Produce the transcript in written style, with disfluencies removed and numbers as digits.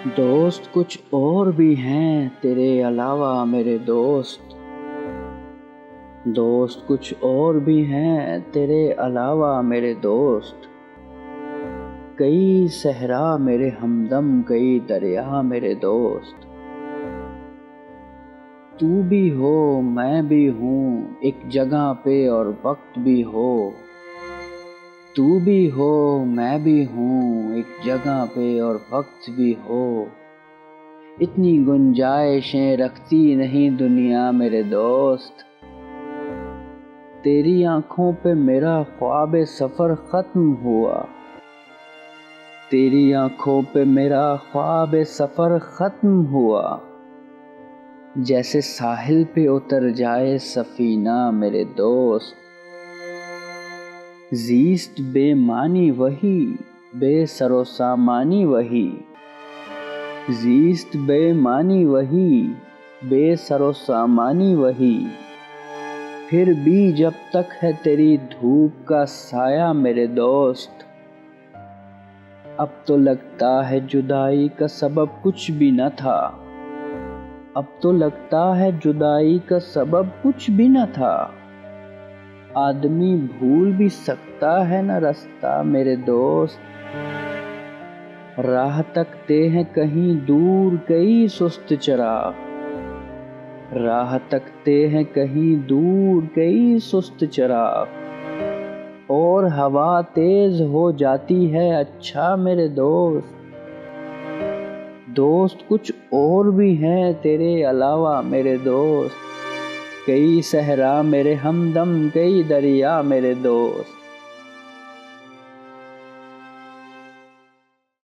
دوست کچھ اور بھی ہیں تیرے علاوہ میرے دوست، دوست کچھ اور بھی ہیں تیرے علاوہ میرے دوست، کئی صحرا میرے ہمدم کئی دریا میرے دوست، تو بھی ہو میں بھی ہوں ایک جگہ پہ اور وقت بھی ہو، تو بھی ہو میں بھی ہوں ایک جگہ پہ اور وقت بھی ہو، اتنی گنجائشیں رکھتی نہیں دنیا میرے دوست، تیری آنکھوں پہ میرا خواب سفر ختم ہوا، تیری آنکھوں پہ میرا خواب سفر ختم ہوا، جیسے ساحل پہ اتر جائے سفینہ میرے دوست، زیست بے معنی وہی بے سر و سامانی وہی، زیست بے معنی وہی بے سر و سامانی وہی، پھر بھی جب تک ہے تیری دھوپ کا سایہ میرے دوست، اب تو لگتا ہے جدائی کا سبب کچھ بھی نہ تھا، اب تو لگتا ہے جدائی کا سبب کچھ بھی نہ تھا، آدمی بھول بھی سکتا ہے نہ رستہ میرے دوست، راہ تکتے ہیں کہیں دور کئی سست چراغ، راہ تکتے ہیں کہیں دور کئی سست چراغ، اور ہوا تیز ہو جاتی ہے اچھا میرے دوست، دوست کچھ اور بھی ہیں تیرے علاوہ میرے دوست، کئی صحرا میرے ہمدم کئی دریا میرے دوست۔